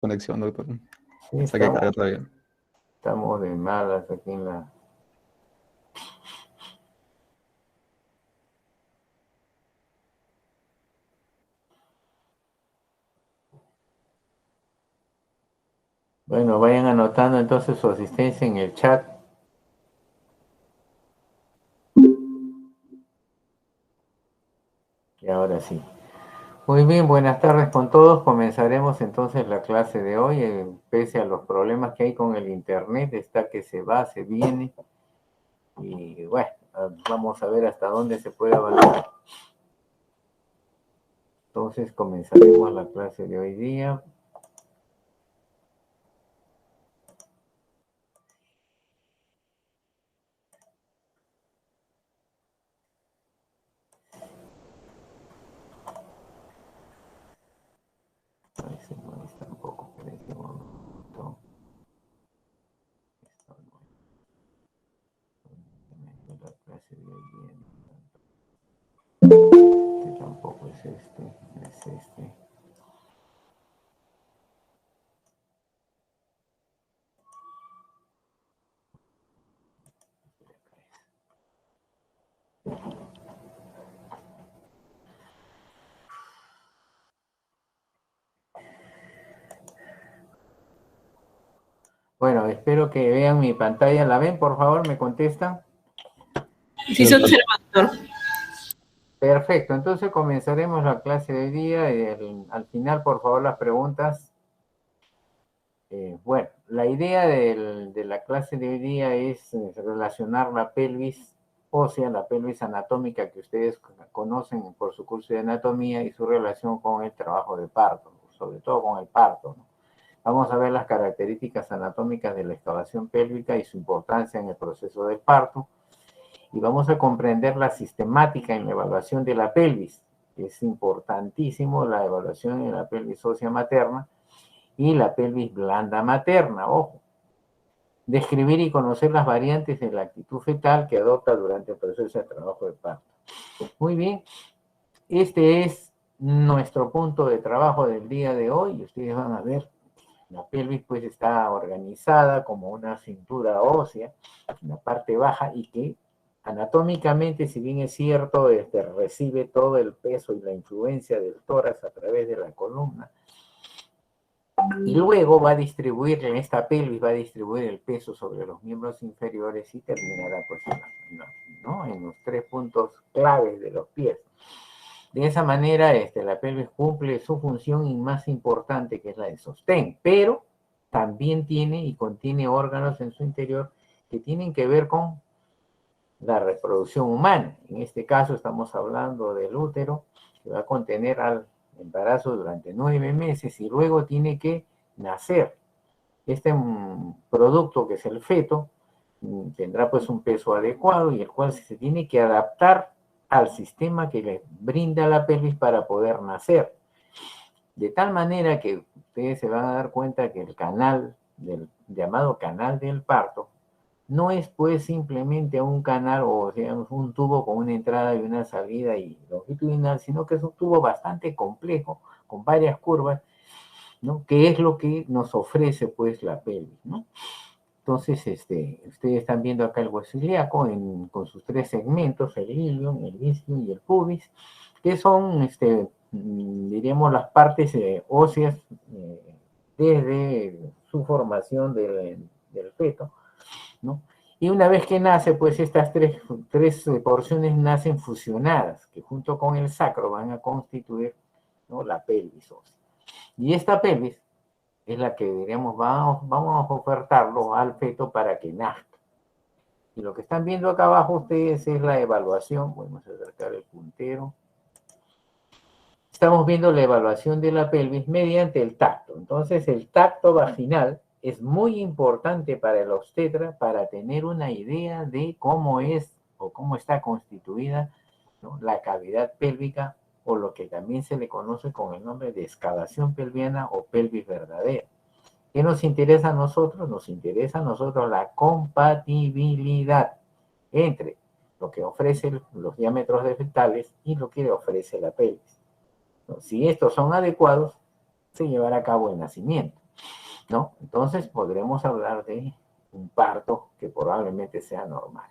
conexión, doctor. Sí, Hasta que cargue todavía. estamos de malas aquí en la... Bueno, vayan anotando entonces su asistencia en el chat. Y ahora sí. Muy bien, buenas tardes con todos. Comenzaremos entonces la clase de hoy. Pese a los problemas que hay con el internet, está que se va, se viene. Y bueno, vamos a ver hasta dónde se puede avanzar. Entonces comenzaremos la clase de hoy día. Ahí se muestra un poco, pero este momento. La clase de hoy día. Este tampoco es este, es este. Bueno, espero que vean mi pantalla. ¿La ven, por favor? ¿Me contestan? Sí, se observa, doctor. Perfecto, entonces comenzaremos la clase de hoy día. Al final, por favor, las preguntas. Bueno, la idea de la clase de hoy día es relacionar la pelvis ósea, la pelvis anatómica que ustedes conocen por su curso de anatomía y su relación con el trabajo de parto, sobre todo con el parto, ¿no? Vamos a ver las características anatómicas de la excavación pélvica y su importancia en el proceso del parto. Y vamos a comprender la sistemática en la evaluación de la pelvis. Es importantísimo la evaluación en la pelvis ósea materna y la pelvis blanda materna, ojo. Describir y conocer las variantes de la actitud fetal que adopta durante el proceso de trabajo de parto. Muy bien, este es nuestro punto de trabajo del día de hoy. Ustedes van a ver, la pelvis pues está organizada como una cintura ósea en la parte baja y que anatómicamente, si bien es cierto, recibe todo el peso y la influencia del tórax a través de la columna. Y luego va a distribuir, en esta pelvis va a distribuir el peso sobre los miembros inferiores y terminará pues en los 3 puntos claves de los pies. De esa manera, la pelvis cumple su función más importante, que es la de sostén, pero también tiene y contiene órganos en su interior que tienen que ver con la reproducción humana. En este caso estamos hablando del útero, que va a contener al embarazo durante 9 meses y luego tiene que nacer. Este producto, que es el feto, tendrá pues un peso adecuado y el cual se tiene que adaptar al sistema que le brinda la pelvis para poder nacer. De tal manera que ustedes se van a dar cuenta que el canal, llamado canal del parto, no es pues simplemente un canal o digamos un tubo con una entrada y una salida y longitudinal, sino que es un tubo bastante complejo, con varias curvas, ¿no? Que es lo que nos ofrece pues la pelvis, ¿no? Entonces, ustedes están viendo acá el hueso ilíaco con sus 3 segmentos, el ilion, el isquion y el pubis, que son, diríamos, las partes óseas desde su formación del feto, ¿no? Y una vez que nace, pues estas tres porciones nacen fusionadas, que junto con el sacro van a constituir, ¿no?, la pelvis ósea. Y esta pelvis es la que, diríamos, vamos a ofertarlo al feto para que nazca. Y lo que están viendo acá abajo ustedes es la evaluación. Vamos a acercar el puntero. Estamos viendo la evaluación de la pelvis mediante el tacto. Entonces, el tacto vaginal es muy importante para el obstetra para tener una idea de cómo es o cómo está constituida, ¿no?, la cavidad pélvica, o lo que también se le conoce con el nombre de excavación pelviana o pelvis verdadera. ¿Qué nos interesa a nosotros? Nos interesa a nosotros la compatibilidad entre lo que ofrecen los diámetros fetales y lo que ofrece la pelvis. Si estos son adecuados, se llevará a cabo el nacimiento. ¿no? Entonces podremos hablar de un parto que probablemente sea normal.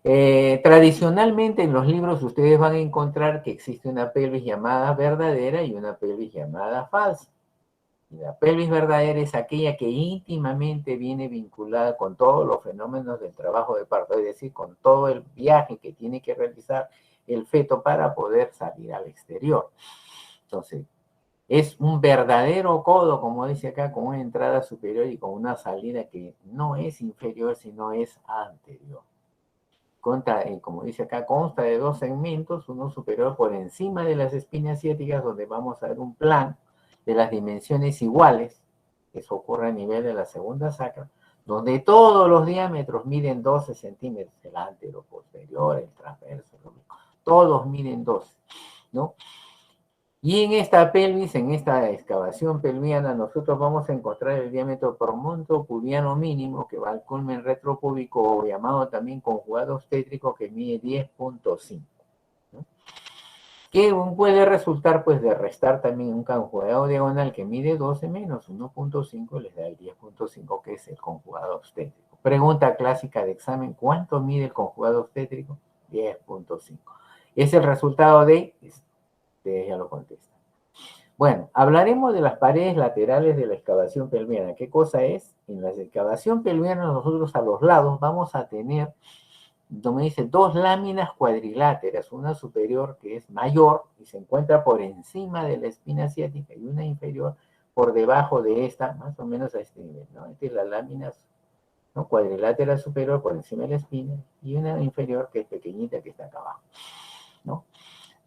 Tradicionalmente en los libros ustedes van a encontrar que existe una pelvis llamada verdadera y una pelvis llamada falsa. Y la pelvis verdadera es aquella que íntimamente viene vinculada con todos los fenómenos del trabajo de parto, es decir, con todo el viaje que tiene que realizar el feto para poder salir al exterior. Entonces, es un verdadero codo, como dice acá, con una entrada superior y con una salida que no es inferior, sino es anterior. Como dice acá, consta de dos segmentos, uno superior por encima de las espinas ciáticas, donde vamos a ver un plano de las dimensiones iguales, eso ocurre a nivel de la segunda sacra, donde todos los diámetros miden 12 centímetros, el antero, posterior, el transverso, todos miden 12, ¿no? Y en esta pelvis, en esta excavación pelviana, nosotros vamos a encontrar el diámetro promontopubiano mínimo, que va al culmen retropúbico, o llamado también conjugado obstétrico, que mide 10.5. ¿no? Que puede resultar, pues, de restar también un conjugado diagonal que mide 12 menos 1.5, les da el 10.5, que es el conjugado obstétrico. Pregunta clásica de examen, ¿cuánto mide el conjugado obstétrico? 10.5. Es el resultado de... Ustedes ya lo contestan. Bueno, hablaremos de las paredes laterales de la excavación pelviana. ¿Qué cosa es? En la excavación pelviana nosotros a los lados vamos a tener, como dice, dos láminas cuadriláteras, una superior que es mayor y se encuentra por encima de la espina ciática y una inferior por debajo de esta, más o menos a este nivel, ¿no? Esta es la lámina, ¿no? Cuadrilátera superior por encima de la espina y una inferior que es pequeñita que está acá abajo, ¿no?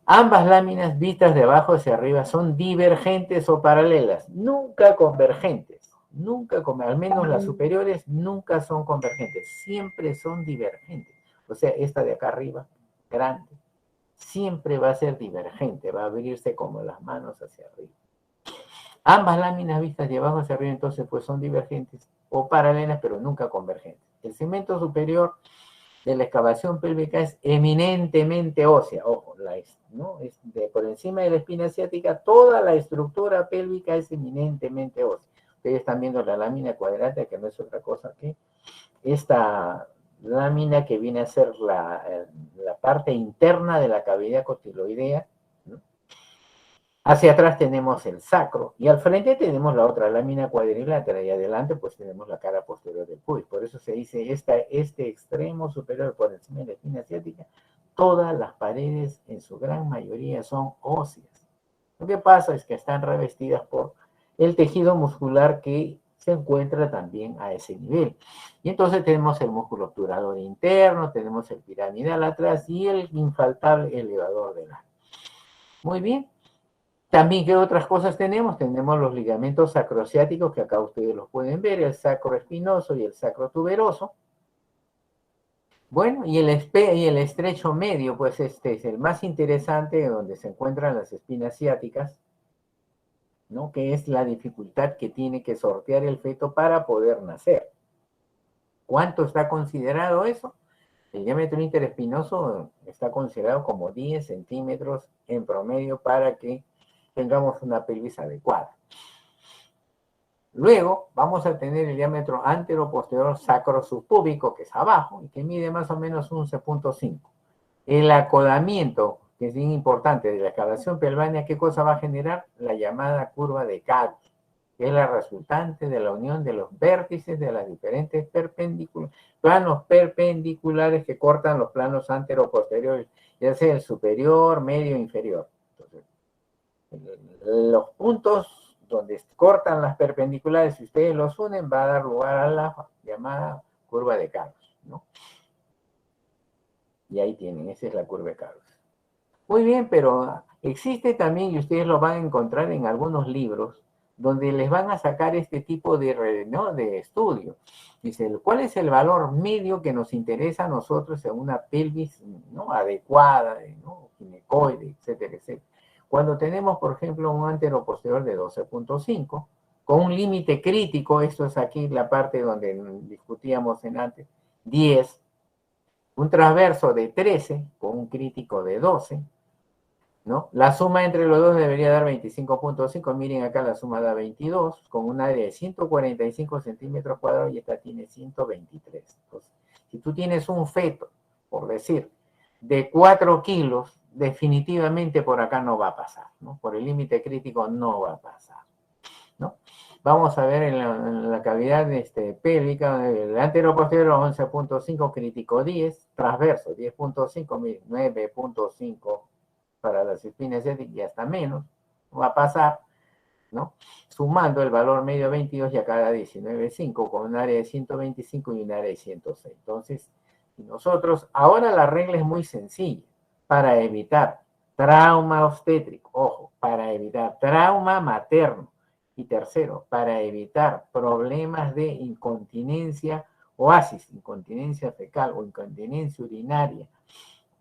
Ambas láminas vistas de abajo hacia arriba son divergentes o paralelas, nunca convergentes, al menos las superiores nunca son convergentes, siempre son divergentes. O sea, esta de acá arriba, grande, siempre va a ser divergente, va a abrirse como las manos hacia arriba. Ambas láminas vistas de abajo hacia arriba entonces pues son divergentes o paralelas, pero nunca convergentes. El segmento superior de la excavación pélvica es eminentemente ósea, ojo, ¿no? Por encima de la espina ciática, toda la estructura pélvica es eminentemente ósea. Ustedes están viendo la lámina cuadrática, que no es otra cosa que esta lámina que viene a ser la parte interna de la cavidad cotiloidea, ¿no? Hacia atrás tenemos el sacro y al frente tenemos la otra lámina cuadrilátera y adelante pues tenemos la cara posterior del pubis. Por eso se dice este extremo superior por encima de la espina ciática, todas las paredes en su gran mayoría son óseas. Lo que pasa es que están revestidas por el tejido muscular que se encuentra también a ese nivel. Y entonces tenemos el músculo obturador interno, tenemos el piramidal atrás y el infaltable elevador del ano. Muy bien. También, ¿qué otras cosas tenemos? Tenemos los ligamentos sacrociáticos, que acá ustedes los pueden ver, el sacro espinoso y el sacro tuberoso. Bueno, y el estrecho medio, pues este es el más interesante, donde se encuentran las espinas ciáticas, ¿no? Que es la dificultad que tiene que sortear el feto para poder nacer. ¿Cuánto está considerado eso? El diámetro interespinoso está considerado como 10 centímetros en promedio para que tengamos una pelvis adecuada. Luego vamos a tener el diámetro antero-posterior sacro-subpúbico, que es abajo, y que mide más o menos 11.5. El acodamiento, que es bien importante, de la excavación pelvánea, ¿qué cosa va a generar? La llamada curva de Carus, que es la resultante de la unión de los vértices de las diferentes planos perpendiculares que cortan los planos antero-posteriores, ya sea el superior, medio, inferior. Entonces, los puntos donde cortan las perpendiculares, si ustedes los unen, va a dar lugar a la llamada curva de Carus, ¿no? Y ahí tienen, esa es la curva de Carus. Muy bien, pero existe también, y ustedes lo van a encontrar en algunos libros, donde les van a sacar este tipo ¿no? de estudio. Dice, ¿cuál es el valor medio que nos interesa a nosotros en una pelvis, ¿no? adecuada, ¿no? ginecoide, etcétera, etcétera? Cuando tenemos, por ejemplo, un antero-posterior de 12.5, con un límite crítico, esto es aquí la parte donde discutíamos en antes, 10, un transverso de 13, con un crítico de 12, ¿no? La suma entre los dos debería dar 25.5. Miren acá la suma da 22, con un área de 145 centímetros cuadrados y esta tiene 123. Entonces, si tú tienes un feto, por decir, de 4 kilos, definitivamente por acá no va a pasar, ¿no? Por el límite crítico no va a pasar, ¿no? Vamos a ver en la cavidad pélvica, el anteroposterior 11.5, crítico 10, transverso 10.5, 9.5 para las espinas y hasta menos, va a pasar, ¿no? Sumando el valor medio 22 y acá da 19.5 con un área de 125 y un área de 106. Entonces, nosotros, ahora la regla es muy sencilla, para evitar trauma obstétrico, ojo, para evitar trauma materno, y tercero, para evitar problemas de incontinencia oasis, incontinencia fecal o incontinencia urinaria,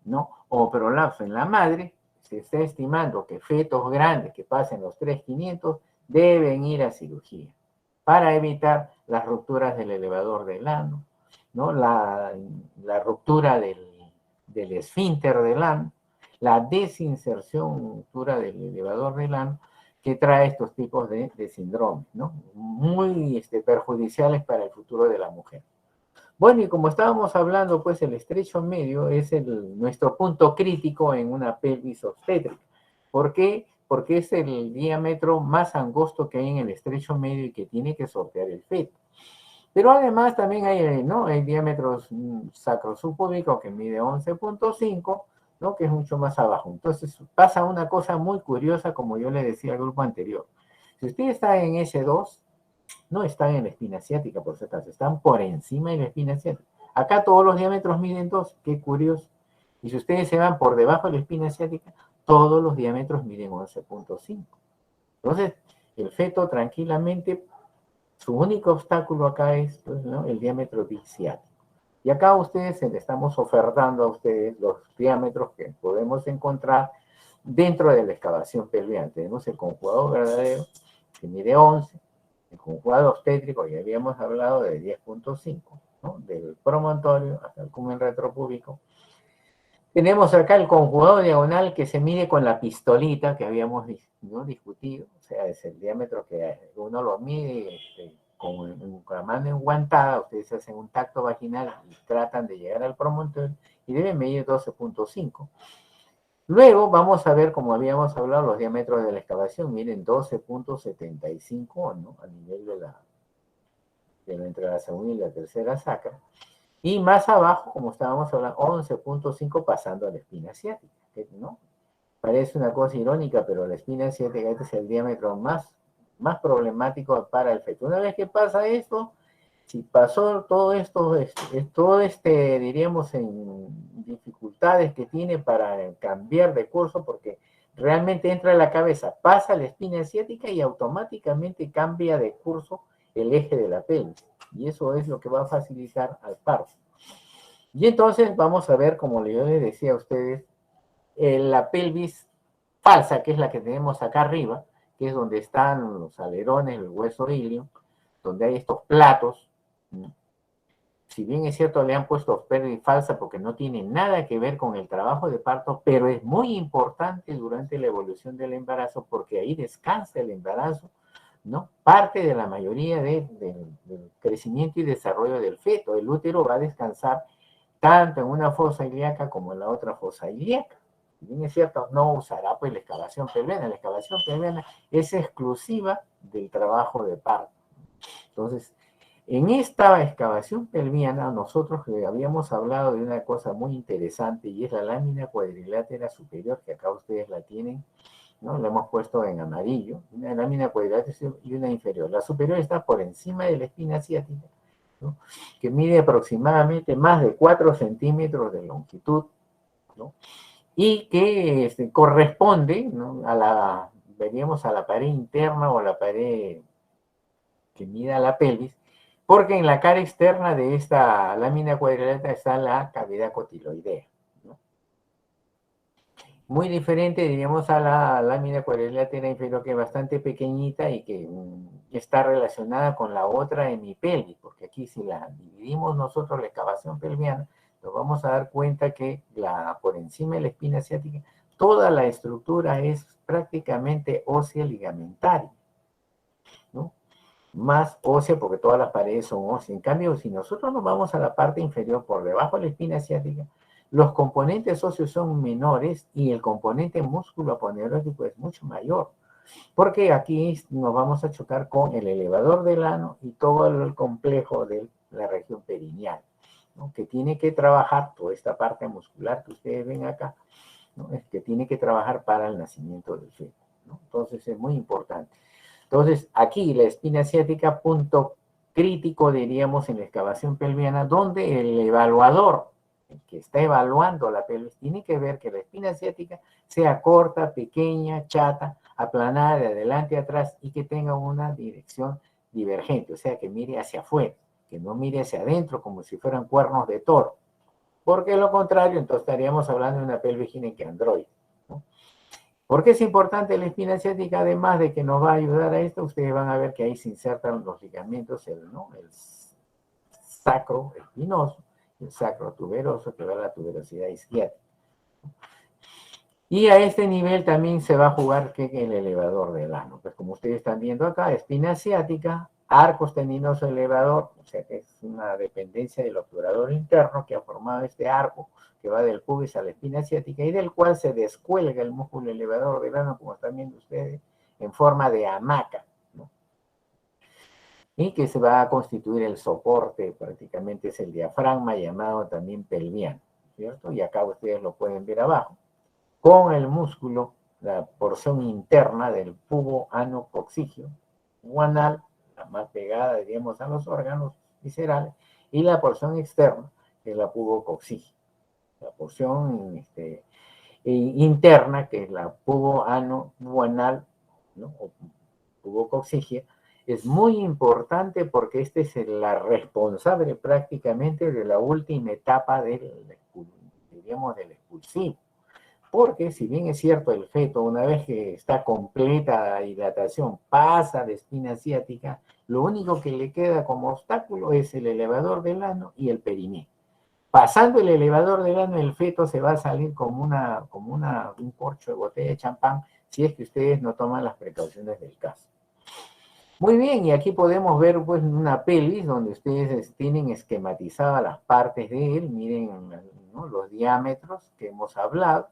¿no? O prolapso en la madre, se está estimando que fetos grandes que pasen los 3.500 deben ir a cirugía para evitar las rupturas del elevador del ano, ¿no? La ruptura del esfínter del ano, la desinserción, ruptura del elevador del ano, que trae estos tipos de síndromes, ¿no? Muy perjudiciales para el futuro de la mujer. Bueno, y como estábamos hablando, pues el estrecho medio es nuestro punto crítico en una pelvis obstétrica. ¿Por qué? Porque es el diámetro más angosto que hay en el estrecho medio y que tiene que sortear el feto. Pero además también hay, ¿no? Hay diámetros sacrosubpúbicos que mide 11.5, ¿no? Que es mucho más abajo. Entonces pasa una cosa muy curiosa, como yo le decía al grupo anterior. Si usted está en S2, no están en la espina ciática, por si acaso, están por encima de la espina ciática. Acá todos los diámetros miden 2, qué curioso. Y si ustedes se van por debajo de la espina ciática, todos los diámetros miden 11.5. Entonces, el feto tranquilamente, su único obstáculo acá es, pues, ¿no? El diámetro disciático. Y acá a ustedes le estamos ofertando a ustedes los diámetros que podemos encontrar dentro de la excavación pelviana. Tenemos el conjugado verdadero, que mide 11, el conjugado obstétrico, ya habíamos hablado de 10.5, ¿no? Del promontorio hasta el cumen retropúbico. Tenemos acá el conjugado diagonal que se mide con la pistolita que habíamos, ¿no?, discutido, o sea, es el diámetro que uno lo mide con la mano enguantada, ustedes hacen un tacto vaginal y tratan de llegar al promontorio y deben medir 12.5. Luego vamos a ver, como habíamos hablado, los diámetros de la excavación. Miren, 12.75, ¿no? A nivel entre la segunda y la tercera sacra. Y más abajo, como estábamos hablando, 11.5 pasando a la espina ciática, ¿no? Parece una cosa irónica, pero la espina ciática, este es el diámetro más problemático para el feto. Una vez que pasa esto, si pasó todo esto, diríamos, en dificultades que tiene para cambiar de curso, porque realmente entra en la cabeza, pasa la espina ciática y automáticamente cambia de curso el eje de la pelvis. Y eso es lo que va a facilitar al parto. Y entonces vamos a ver, como yo les decía a ustedes, la pelvis falsa, que es la que tenemos acá arriba, que es donde están los alerones, el hueso ilio, donde hay estos platos. Si bien es cierto, le han puesto pelvis falsa porque no tiene nada que ver con el trabajo de parto, pero es muy importante durante la evolución del embarazo porque ahí descansa el embarazo, ¿no? Parte de la mayoría del crecimiento y desarrollo del feto. El útero va a descansar tanto en una fosa ilíaca como en la otra fosa ilíaca. Si bien es cierto, no usará pues la excavación pelviana. La excavación pelviana es exclusiva del trabajo de parto. Entonces, en esta excavación pelviana, nosotros habíamos hablado de una cosa muy interesante y es la lámina cuadrilátera superior, que acá ustedes la tienen, ¿no? La hemos puesto en amarillo, una lámina cuadrilátera y una inferior. La superior está por encima de la espina ciática, ¿no? Que mide aproximadamente más de 4 centímetros de longitud, ¿no? Y que corresponde, ¿no?, veríamos, a la pared interna o a la pared que mida la pelvis, porque en la cara externa de esta lámina cuadrilátera está la cavidad cotiloidea, ¿no? Muy diferente, diríamos, a la lámina cuadrilátera inferior, que es bastante pequeñita y que está relacionada con la otra hemipelvis, porque aquí si la dividimos nosotros, la excavación pelviana, nos vamos a dar cuenta que por encima de la espina ciática toda la estructura es prácticamente ósea ligamentaria, ¿no? Más ósea porque todas las paredes son óseas. En cambio, si nosotros nos vamos a la parte inferior, por debajo de la espina ciática, los componentes óseos son menores y el componente músculo aponeurótico es mucho mayor. Porque aquí nos vamos a chocar con el elevador del ano y todo el complejo de la región perineal, ¿no? Que tiene que trabajar toda esta parte muscular que ustedes ven acá, ¿no? Es que tiene que trabajar para el nacimiento del feto, ¿no? Entonces es muy importante. Entonces aquí la espina ciática, punto crítico diríamos en la excavación pelviana, donde el evaluador, el que está evaluando la pelvis, tiene que ver que la espina ciática sea corta, pequeña, chata, aplanada de adelante a atrás y que tenga una dirección divergente, o sea, que mire hacia afuera, que no mire hacia adentro como si fueran cuernos de toro, porque lo contrario, entonces estaríamos hablando de una pelvis ginecoandroide, ¿no? ¿Por qué es importante la espina ciática? Además de que nos va a ayudar a esto, ustedes van a ver que ahí se insertan los ligamentos, ¿no? El sacro espinoso, el sacro tuberoso, que va a la tuberosidad isquiática. Y a este nivel también se va a jugar el elevador del ano. Pues como ustedes están viendo acá, espina ciática, arco tendinoso elevador, o sea que es una dependencia del obturador interno que ha formado este arco que va del pubis a la espina ciática y del cual se descuelga el músculo elevador del ano, como están viendo ustedes, en forma de hamaca, ¿no? Y que se va a constituir el soporte, prácticamente es el diafragma llamado también pelviano, ¿cierto? Y acá ustedes lo pueden ver abajo con el músculo, la porción interna del pubo ano-coccígeo, anal, la más pegada, diríamos, a los órganos viscerales, y la porción externa, que es la pubo-coccígea. La porción interna, que es la pubo ano-anal, ¿no? O pubo-coccígea, es muy importante porque este es la responsable prácticamente de la última etapa diríamos, del expulsivo. Porque si bien es cierto el feto, una vez que está completa la dilatación, pasa de espina ciática, lo único que le queda como obstáculo es el elevador del ano y el perineo. Pasando el elevador del ano, el feto se va a salir como un corcho de botella de champán si es que ustedes no toman las precauciones del caso. Muy bien, y aquí podemos ver pues una pelvis donde ustedes tienen esquematizadas las partes de él, miren, ¿no?, los diámetros que hemos hablado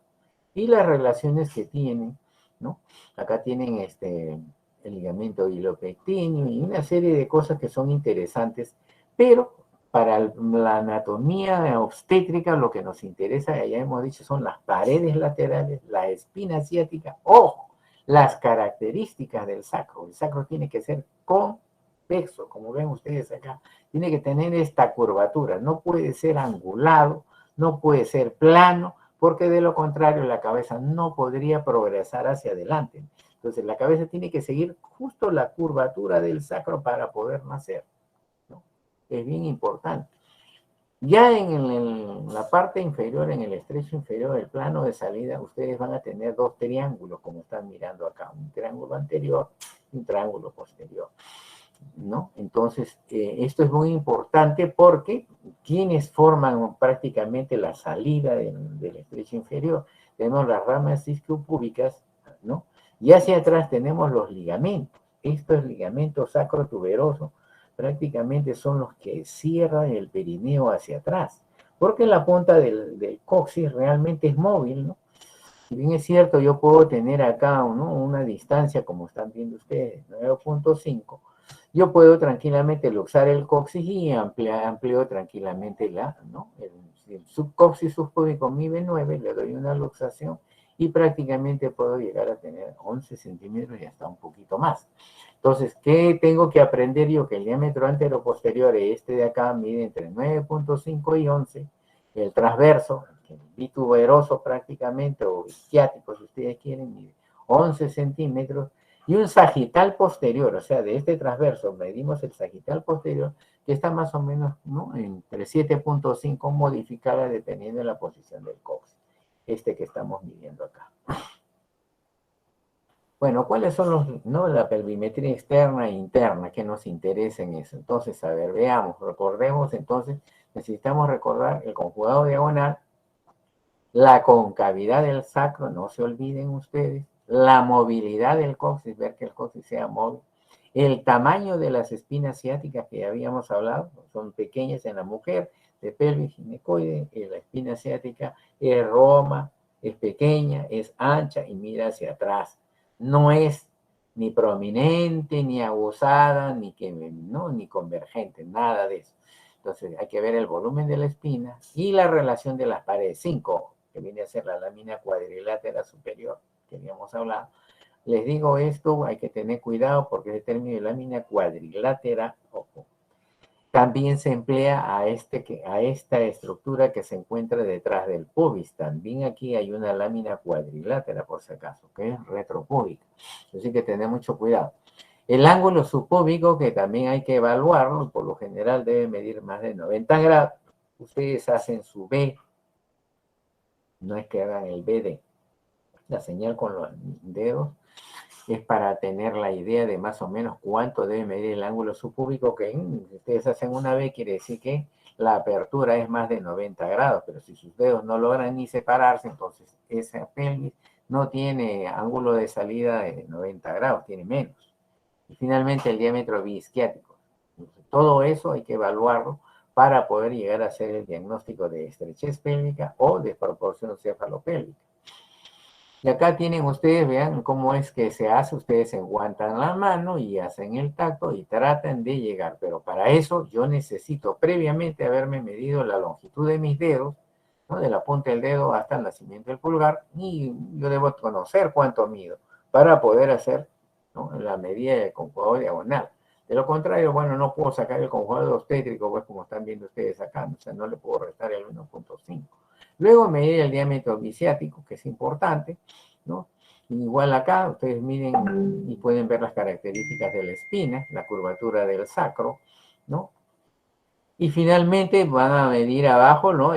y las relaciones que tienen, ¿no? Acá tienen el ligamento hilopectíneo y una serie de cosas que son interesantes, pero para la anatomía obstétrica lo que nos interesa, ya hemos dicho, son las paredes laterales, la espina ciática, ojo, las características del sacro. El sacro tiene que ser convexo, como ven ustedes acá, tiene que tener esta curvatura, no puede ser angulado, no puede ser plano, porque de lo contrario la cabeza no podría progresar hacia adelante. Entonces la cabeza tiene que seguir justo la curvatura del sacro para poder nacer, ¿no? Es bien importante. Ya en la parte inferior, en el estrecho inferior del plano de salida, ustedes van a tener dos triángulos, como están mirando acá, un triángulo anterior y un triángulo posterior, ¿no? Entonces, esto es muy importante porque quienes forman prácticamente la salida del estrecho inferior, tenemos las ramas isquiopúbicas, ¿no? Y hacia atrás tenemos los ligamentos. Estos ligamentos sacrotuberosos prácticamente son los que cierran el perineo hacia atrás, porque la punta del coxis realmente es móvil, ¿no? Si bien es cierto, yo puedo tener acá, ¿no?, una distancia, como están viendo ustedes, 9.5, yo puedo tranquilamente luxar el coxis y amplio tranquilamente ¿no?, el subcoxis subpúbico mide 9, le doy una luxación y prácticamente puedo llegar a tener 11 centímetros y hasta un poquito más. Entonces, ¿qué tengo que aprender yo? Que el diámetro antero-posterior, este de acá, mide entre 9.5 y 11, el transverso, el bituberoso prácticamente, o isquiático, si ustedes quieren, mide 11 centímetros, y un sagital posterior, o sea, de este transverso medimos el sagital posterior, que está más o menos, ¿no?, entre 7.5 modificada dependiendo de la posición del coxis, este que estamos midiendo acá. Bueno, ¿cuáles son no, la pelvimetría externa e interna que nos interesa en eso? Entonces, a ver, veamos, recordemos, entonces, necesitamos recordar el conjugado diagonal, la concavidad del sacro, no se olviden ustedes, la movilidad del coxis, ver que el coxis sea móvil, el tamaño de las espinas ciáticas que ya habíamos hablado, son pequeñas en la mujer, de pelvis ginecoide, la espina ciática es roma, es pequeña, es ancha y mira hacia atrás. No es ni prominente, ni abusada, ni convergente, nada de eso. Entonces hay que ver el volumen de la espina y la relación de las paredes 5, que viene a ser la lámina cuadrilátera superior que habíamos hablado. Les digo esto, hay que tener cuidado porque el término de lámina cuadrilátera, ojo, también se emplea a esta estructura que se encuentra detrás del pubis. También aquí hay una lámina cuadrilátera, por si acaso, que es retropúbica. Así que tener mucho cuidado. El ángulo subpúbico, que también hay que evaluarlo, por lo general debe medir más de 90 grados. Ustedes hacen su B, no es que hagan el BD. La señal con los dedos es para tener la idea de más o menos cuánto debe medir el ángulo subpúbico, que si ustedes hacen una B, quiere decir que la apertura es más de 90 grados, pero si sus dedos no logran ni separarse, entonces esa pelvis no tiene ángulo de salida de 90 grados, tiene menos. Y finalmente el diámetro biisquiático. Todo eso hay que evaluarlo para poder llegar a hacer el diagnóstico de estrechez pélvica o desproporción cefalopélvica. Y acá tienen ustedes, vean cómo es que se hace. Ustedes enguantan la mano y hacen el tacto y tratan de llegar. Pero para eso yo necesito previamente haberme medido la longitud de mis dedos, ¿no? De la punta del dedo hasta el nacimiento del pulgar. Y yo debo conocer cuánto mido para poder hacer, ¿no?, la medida del conjugador diagonal. De lo contrario, bueno, no puedo sacar el conjugador obstétrico, pues como están viendo ustedes acá. O sea, no le puedo restar el 1.5. Luego medir el diámetro biciático, que es importante, ¿no? Igual acá, ustedes miden y pueden ver las características de la espina, la curvatura del sacro, ¿no? Y finalmente van a medir abajo, ¿no?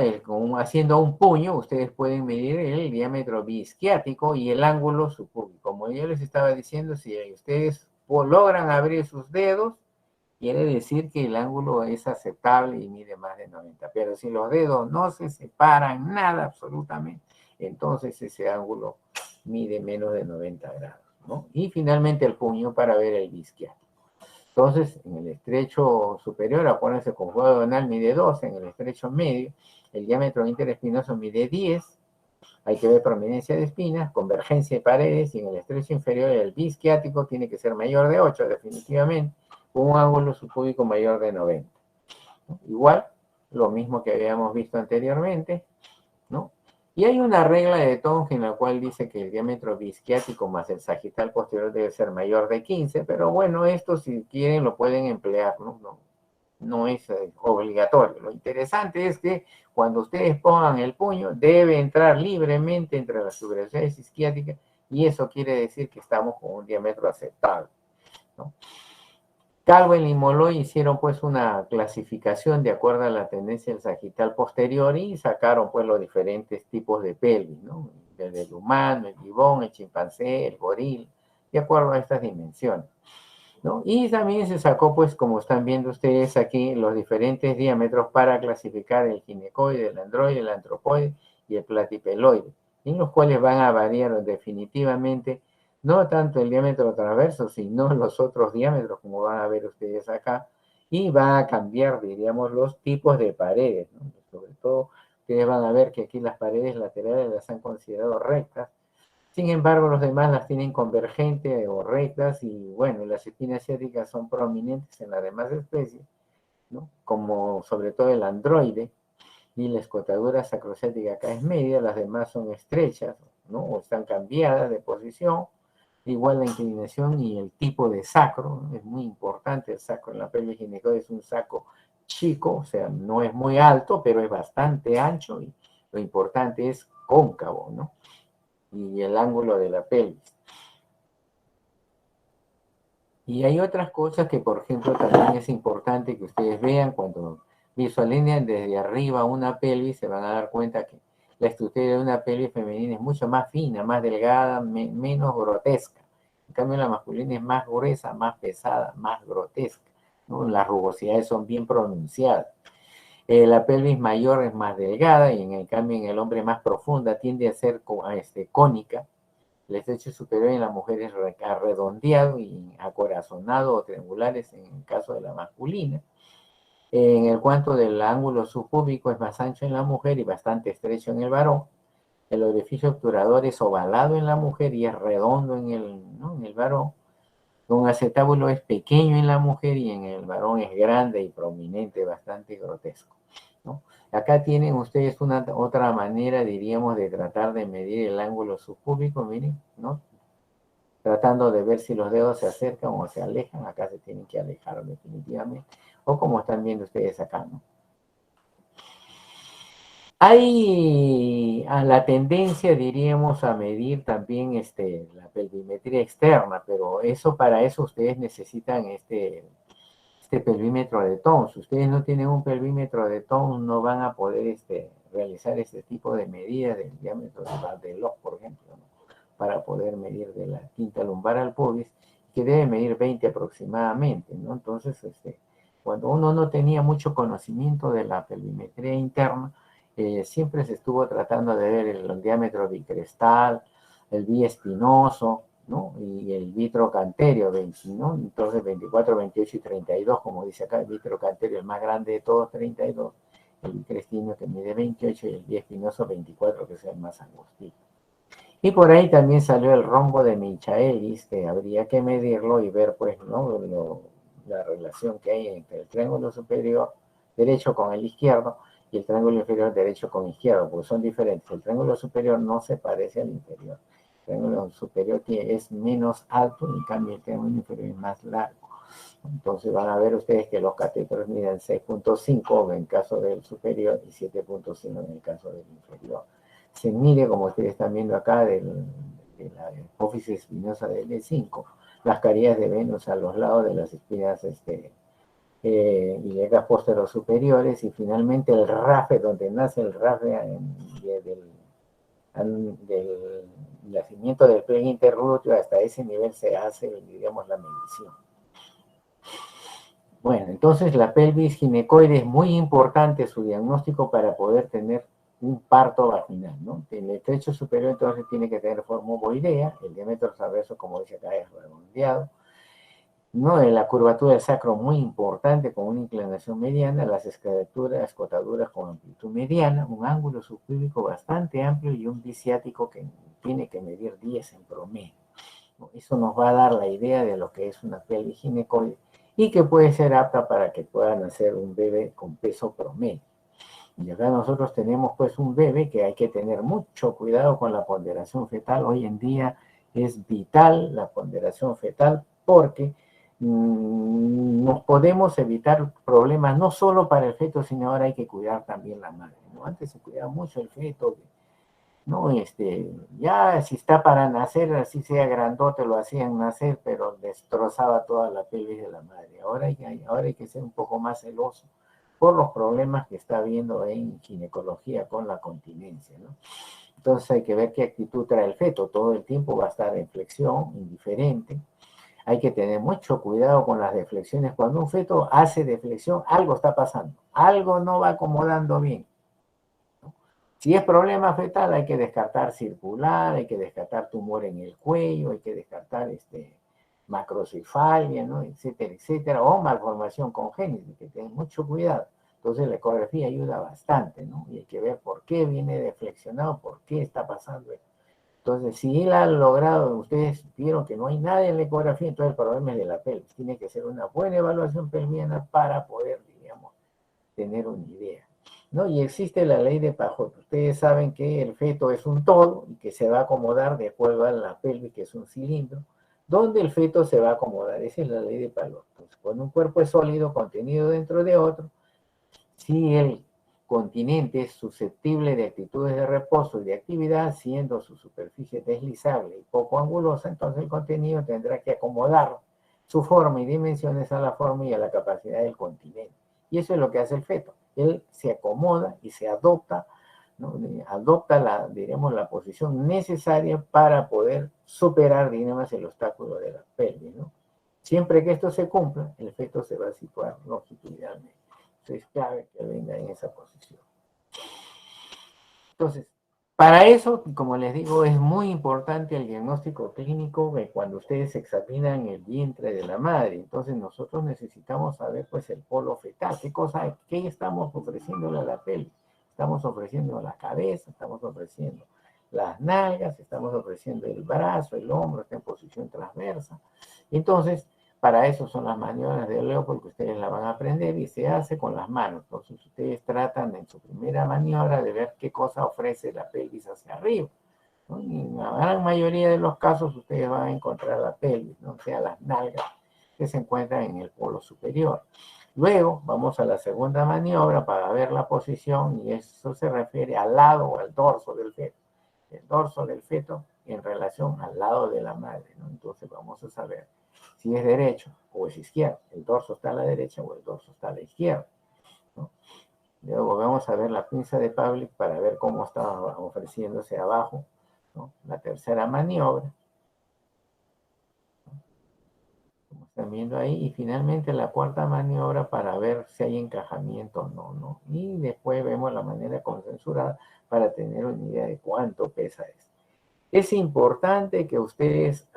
Haciendo un puño, ustedes pueden medir el diámetro biisquiático y el ángulo subpúbico. Como yo les estaba diciendo, si ustedes logran abrir sus dedos, quiere decir que el ángulo es aceptable y mide más de 90. Pero si los dedos no se separan nada absolutamente, entonces ese ángulo mide menos de 90 grados, ¿no? Y finalmente el puño para ver el isquiático. Entonces, en el estrecho superior, acuérdense, el conjugado diagonal mide 12, en el estrecho medio, el diámetro interespinoso mide 10, hay que ver prominencia de espinas, convergencia de paredes, y en el estrecho inferior el bisquiático tiene que ser mayor de 8, definitivamente, con un ángulo subpúbico mayor de 90. ¿No? Igual, lo mismo que habíamos visto anteriormente, ¿no? Y hay una regla de Tonge en la cual dice que el diámetro bisquiático más el sagital posterior debe ser mayor de 15, pero bueno, esto si quieren lo pueden emplear, ¿no? No es obligatorio. Lo interesante es que cuando ustedes pongan el puño, debe entrar libremente entre las tuberosidades isquiáticas, y eso quiere decir que estamos con un diámetro aceptable, ¿no? Calvin y Molloy hicieron pues una clasificación de acuerdo a la tendencia del sagital posterior y sacaron pues los diferentes tipos de pelvis, ¿no? Desde el humano, el gibón, el chimpancé, el goril, de acuerdo a estas dimensiones, ¿no? Y también se sacó, pues, como están viendo ustedes aquí, los diferentes diámetros para clasificar el ginecoide, el androide, el antropoide y el platipeloide, en los cuales van a variar definitivamente no tanto el diámetro transverso, sino los otros diámetros, como van a ver ustedes acá, y va a cambiar, diríamos, los tipos de paredes, ¿no? Sobre todo, ustedes van a ver que aquí las paredes laterales las han considerado rectas. Sin embargo, los demás las tienen convergentes o rectas, y bueno, las espinas ciáticas son prominentes en las demás especies, ¿no? Como sobre todo el androide, y la escotadura sacrociática acá es media, las demás son estrechas, ¿no? O están cambiadas de posición. Igual la inclinación y el tipo de sacro, ¿no? Es muy importante. El sacro en la pelvis ginecoide es un sacro chico, o sea, no es muy alto, pero es bastante ancho, y lo importante es cóncavo, ¿no? Y el ángulo de la pelvis. Y hay otras cosas que, por ejemplo, también es importante que ustedes vean cuando visualizan desde arriba una pelvis, se van a dar cuenta que la estructura de una pelvis femenina es mucho más fina, más delgada, menos grotesca. En cambio, la masculina es más gruesa, más pesada, más grotesca, ¿no? Las rugosidades son bien pronunciadas. La pelvis mayor es más delgada y en cambio en el hombre más profunda tiende a ser cónica. El estrecho superior en la mujer es redondeado y acorazonado o triangulares en el caso de la masculina. En el cuanto del ángulo subpúbico es más ancho en la mujer y bastante estrecho en el varón. El orificio obturador es ovalado en la mujer y es redondo ¿no?, en el varón. Un acetábulo es pequeño en la mujer y en el varón es grande y prominente, bastante grotesco, ¿no? Acá tienen ustedes otra manera, diríamos, de tratar de medir el ángulo subpúbico, miren, ¿no? Tratando de ver si los dedos se acercan o se alejan. Acá se tienen que alejar definitivamente, o como están viendo ustedes acá, ¿no? Hay la tendencia, diríamos, a medir también la pelvimetría externa, pero para eso ustedes necesitan este pelvímetro de Townes. Si ustedes no tienen un pelvímetro de Townes, no van a poder realizar este tipo de medidas del diámetro de Bardelot, por ejemplo, ¿no?, para poder medir de la quinta lumbar al pubis, que debe medir 20 aproximadamente, ¿no? Entonces, cuando uno no tenía mucho conocimiento de la pelvimetría interna, siempre se estuvo tratando de ver el diámetro bicrestal, el biespinoso, ¿no?, y el vitrocanterio, ¿no? Entonces 24, 28 y 32, como dice acá, el vitrocanterio el más grande de todos, 32, el bicrestino que mide 28 y el biespinoso 24, que es el más angostito. Y por ahí también salió el rombo de Michaelis, que habría que medirlo y ver, pues, ¿no?, la relación que hay entre el triángulo superior derecho con el izquierdo y el triángulo inferior derecho con izquierdo, porque son diferentes. El triángulo superior no se parece al inferior. El triángulo superior es menos alto, en cambio el triángulo inferior es más largo. Entonces van a ver ustedes que los catéteres miden 6.5 en el caso del superior y 7.5 en el caso del inferior. Se mide, como ustedes están viendo acá, de la hipófisis espinosa del E5, las carillas de Venus a los lados de las espinas ilíacas pósteros superiores, y finalmente el RAFE, donde nace el RAFE del nacimiento del pliegue interglúteo, hasta ese nivel se hace, digamos, la medición. Bueno, entonces la pelvis ginecoide es muy importante su diagnóstico para poder tener un parto vaginal, ¿no? El estrecho superior entonces tiene que tener forma ovoidea, el diámetro transverso, como dice acá, es redondeado, ¿no? La curvatura del sacro muy importante con una inclinación mediana, las escotaduras con amplitud mediana, un ángulo subclínico bastante amplio y un biciático que tiene que medir 10 en promedio. Eso nos va a dar la idea de lo que es una pelvis ginecoide y que puede ser apta para que puedan nacer un bebé con peso promedio. Y acá nosotros tenemos pues un bebé que hay que tener mucho cuidado con la ponderación fetal. Hoy en día es vital la ponderación fetal porque nos podemos evitar problemas no solo para el feto, sino ahora hay que cuidar también la madre, ¿no? Antes se cuidaba mucho el feto, ¿no? Ya si está para nacer, así sea grandote, lo hacían nacer, pero destrozaba toda la pelvis de la madre. Ahora hay que ser un poco más celoso por los problemas que está habiendo en ginecología con la continencia, ¿no? Entonces hay que ver qué actitud trae el feto. Todo el tiempo va a estar en flexión, indiferente. Hay que tener mucho cuidado con las deflexiones. Cuando un feto hace deflexión, algo está pasando, algo no va acomodando bien. Si es problema fetal, hay que descartar circular, hay que descartar tumor en el cuello, hay que descartar macrocefalia, ¿no?, etcétera, etcétera, o malformación congénita, hay que tener mucho cuidado. Entonces la ecografía ayuda bastante, ¿no? Y hay que ver por qué viene deflexionado, por qué está pasando esto. Entonces, si él ha logrado, ustedes vieron que no hay nada en la ecografía, entonces el problema es de la pelvis. Tiene que ser una buena evaluación pelviana para poder, digamos, tener una idea, ¿no? Y existe la ley de Pajot. Ustedes saben que el feto es un todo y que se va a acomodar de acuerdo a la pelvis, que es un cilindro, donde el feto se va a acomodar. Esa es la ley de Pajot. Entonces, cuando un cuerpo es sólido contenido dentro de otro, si el continente es susceptible de actitudes de reposo y de actividad, siendo su superficie deslizable y poco angulosa, entonces el contenido tendrá que acomodar su forma y dimensiones a la forma y a la capacidad del continente. Y eso es lo que hace el feto. Él se acomoda y se adopta, ¿no? Adopta digamos, la posición necesaria para poder superar, digamos, el obstáculo de la pelvis, ¿no? Siempre que esto se cumpla, el feto se va a situar longitudinalmente. Es clave que venga en esa posición. Entonces, para eso, como les digo, es muy importante el diagnóstico clínico de cuando ustedes examinan el vientre de la madre. Entonces, nosotros necesitamos saber, pues, el polo fetal. ¿Qué estamos ofreciéndole a la pelvis? Estamos ofreciendo la cabeza, estamos ofreciendo las nalgas, estamos ofreciendo el brazo, el hombro, está en posición transversa. Entonces, para eso son las maniobras de Leo, porque ustedes la van a aprender y se hace con las manos. Entonces, ustedes tratan en su primera maniobra de ver qué cosa ofrece la pelvis hacia arriba, ¿no? Y en la gran mayoría de los casos, ustedes van a encontrar la pelvis, ¿no? O sea, las nalgas que se encuentran en el polo superior. Luego, vamos a la segunda maniobra para ver la posición, y eso se refiere al lado o al dorso del feto. El dorso del feto en relación al lado de la madre, ¿no? Entonces, vamos a saber si es derecho o es izquierdo. El dorso está a la derecha o el dorso está a la izquierda, ¿no? Luego vamos a ver la pinza de Pavlik para ver cómo está ofreciéndose abajo, ¿no? La tercera maniobra, como están viendo ahí, y finalmente la cuarta maniobra para ver si hay encajamiento o no, ¿no? Y después vemos la manera consensuada para tener una idea de cuánto pesa esto. Es importante que ustedes,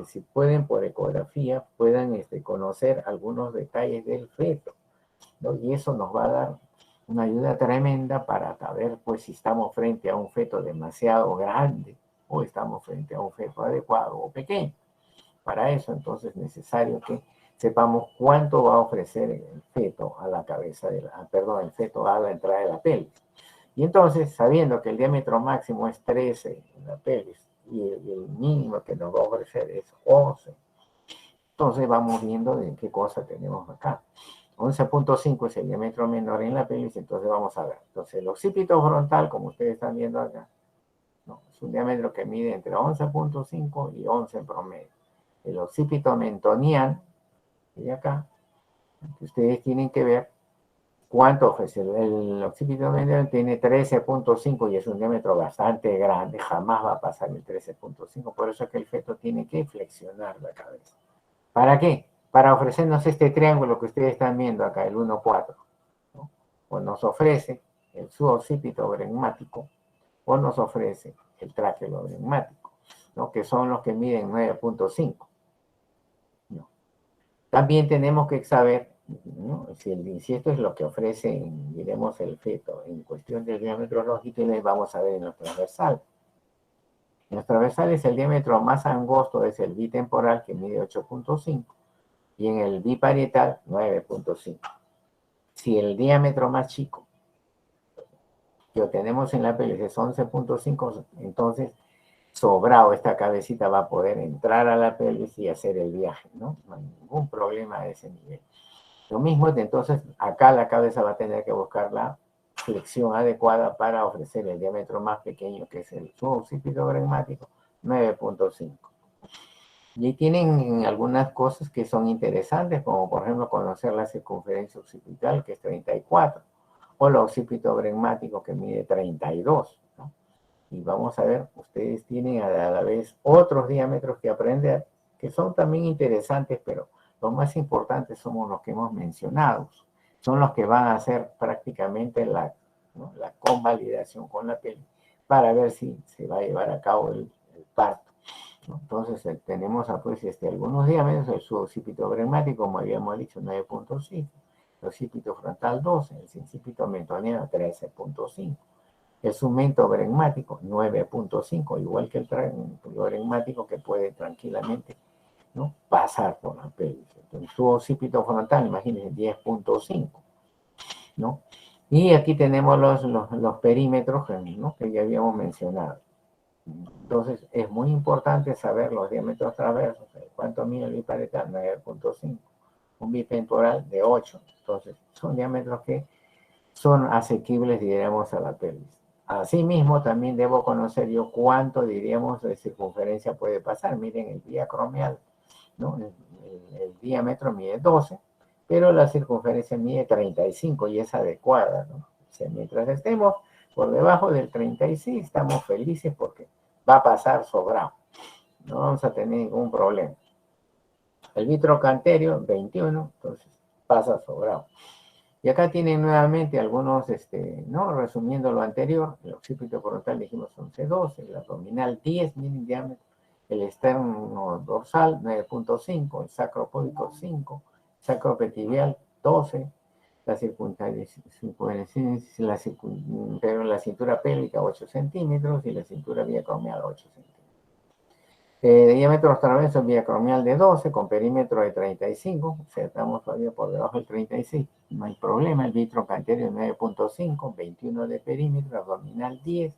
si pueden por ecografía, puedan conocer algunos detalles del feto, ¿no? Y eso nos va a dar una ayuda tremenda para saber, pues, si estamos frente a un feto demasiado grande o estamos frente a un feto adecuado o pequeño. Para eso, entonces, es necesario que sepamos cuánto va a ofrecer el feto a la cabeza el feto a la entrada de la pelvis. Y entonces, sabiendo que el diámetro máximo es 13 en la pelvis y el mínimo que nos va a ofrecer es 11, entonces vamos viendo de qué cosa tenemos acá. 11.5 es el diámetro menor en la pelvis, entonces vamos a ver. Entonces, el occipito frontal, como ustedes están viendo acá, ¿no? Es un diámetro que mide entre 11.5 y 11 en promedio. El occipito mentoniano, de acá, que ustedes tienen que ver cuánto ofrece. El occipito mentoniano tiene 13.5 y es un diámetro bastante grande, jamás va a pasar el 13.5, por eso es que el feto tiene que flexionar la cabeza. ¿Para qué? Para ofrecernos este triángulo que ustedes están viendo acá, el 1,4, ¿no? O nos ofrece el suboccipito bregmático, o nos ofrece el tráqueo bregmático, ¿no? Que son los que miden 9.5, ¿no? También tenemos que saber, ¿no? Si esto es lo que ofrece, diremos, el feto en cuestión del diámetro longitudinal, vamos a ver en los transversales. En los transversales el diámetro más angosto es el bitemporal, que mide 8.5, y en el biparietal 9.5. Si el diámetro más chico que obtenemos en la pelvis es 11.5, entonces sobrado esta cabecita va a poder entrar a la pelvis y hacer el viaje, ¿no? No hay ningún problema a ese nivel. Lo mismo, entonces, acá la cabeza va a tener que buscar la flexión adecuada para ofrecer el diámetro más pequeño, que es el suboccipito bregmático, 9.5. Y tienen algunas cosas que son interesantes, como por ejemplo conocer la circunferencia occipital, que es 34, o el occipito bregmático, que mide 32, ¿no? Y vamos a ver, ustedes tienen a la vez otros diámetros que aprender, que son también interesantes, pero los más importantes somos los que hemos mencionado. Son los que van a hacer prácticamente la convalidación con la piel para ver si se va a llevar a cabo el parto, ¿no? Entonces, tenemos pues, algunos diámetros: el suboccipito bregmático, como habíamos dicho, 9.5, el occipito frontal 12, el sincipito mentoniano 13.5, el segmento bregmático 9.5, igual que el bregmático, que puede tranquilamente, ¿no?, pasar por la pelvis. El suboccipito frontal, imagínense, 10.5, ¿no? Y aquí tenemos los perímetros, ¿no?, que ya habíamos mencionado. Entonces, es muy importante saber los diámetros transversos. ¿Cuánto mide el biparietal? 9.5. Un bitemporal de 8. Entonces, son diámetros que son asequibles, diríamos, a la pelvis. Asimismo, también debo conocer yo cuánto, diríamos, de circunferencia puede pasar. Miren, el diacromial, ¿no? El diámetro mide 12, pero la circunferencia mide 35 y es adecuada, ¿no? O sea, mientras estemos por debajo del 36, estamos felices porque va a pasar sobrado. No vamos a tener ningún problema. El vitrocanterio, 21, entonces pasa sobrado. Y acá tienen nuevamente algunos, ¿no? Resumiendo lo anterior, el occipito frontal dijimos 11,12, el abdominal 10 milímetros de diámetro, el externo dorsal 9,5, el sacropódico 5, sacropetibial 12, la la cintura pélvica 8 centímetros y la cintura biacromial 8 centímetros. Diámetro transverso biacromial de 12 con perímetro de 35, o sea, estamos todavía por debajo del 36, no hay problema. El vitronco anterior 9,5, 21 de perímetro, abdominal 10,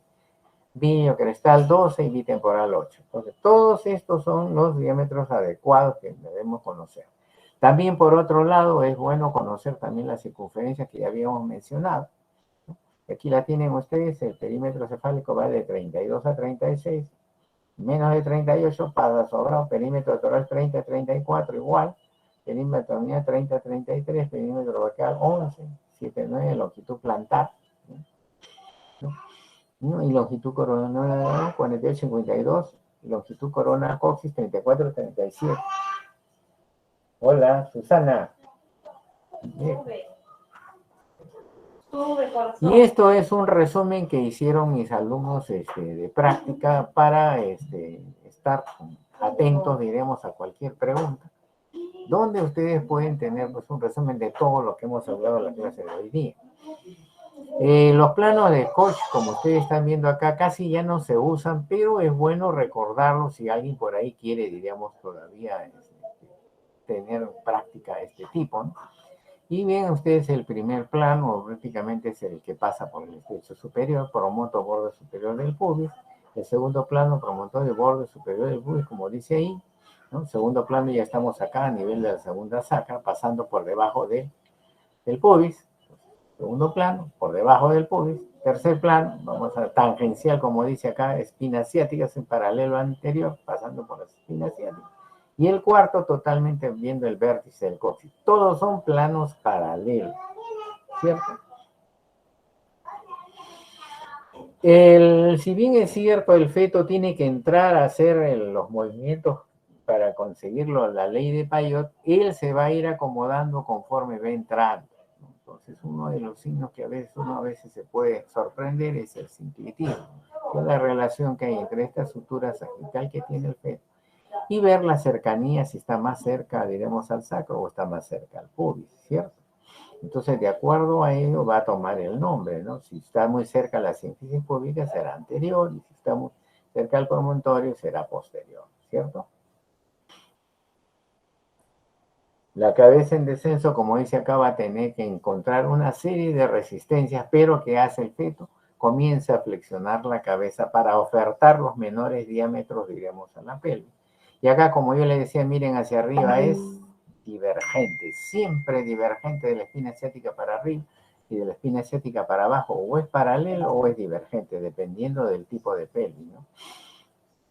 biocrestal 12 y bitemporal 8. Entonces, todos estos son los diámetros adecuados que debemos conocer. También, por otro lado, es bueno conocer también la circunferencia que ya habíamos mencionado. Aquí la tienen ustedes, el perímetro cefálico va de 32 a 36, menos de 38 pasa sobrado, perímetro toral 30 a 34 igual, perímetro abdominal 30 a 33, perímetro braquial 11, 7, 9, longitud plantar, ¿no? Y longitud coronal 48, 52, longitud corona coxis 34, 37. Hola, Susana. Bien. Y esto es un resumen que hicieron mis alumnos de práctica para estar atentos, diremos, a cualquier pregunta, donde ustedes pueden tener pues, un resumen de todo lo que hemos hablado en la clase de hoy día. Los planos de Koch, como ustedes están viendo acá, casi ya no se usan, pero es bueno recordarlos si alguien por ahí quiere, diríamos, todavía tener práctica de este tipo, ¿no? Y bien, ustedes el primer plano prácticamente es el que pasa por el estrecho superior, promontorio borde superior del pubis. El segundo plano, promontorio borde superior del pubis, como dice ahí, ¿no? Segundo plano ya estamos acá a nivel de la segunda sacra, pasando por debajo del pubis. Segundo plano, por debajo del pubis. Tercer plano, vamos a tangencial, como dice acá, espina ciática, en paralelo anterior, pasando por la espina ciática. Y el cuarto, totalmente viendo el vértice del coxis. Todos son planos paralelos, ¿cierto? Si bien es cierto, el feto tiene que entrar a hacer los movimientos para conseguirlo, la ley de Payot, él se va a ir acomodando conforme va entrando. Entonces, uno de los signos que uno a veces se puede sorprender es el sinclitismo, que es la relación que hay entre esta estructura sagital que tiene el feto y ver la cercanía, si está más cerca, diremos, al sacro o está más cerca al pubis, ¿cierto? Entonces, de acuerdo a ello, va a tomar el nombre, ¿no? Si está muy cerca a la sínfisis púbica, será anterior, y si está muy cerca al promontorio, será posterior, ¿cierto? La cabeza en descenso, como dice acá, va a tener que encontrar una serie de resistencias, pero ¿qué hace el feto? Comienza a flexionar la cabeza para ofertar los menores diámetros, diremos, a la pelvis. Y acá, como yo les decía, miren hacia arriba, es divergente, siempre divergente de la espina ciática para arriba y de la espina ciática para abajo, o es paralelo o es divergente, dependiendo del tipo de pelvis, ¿no?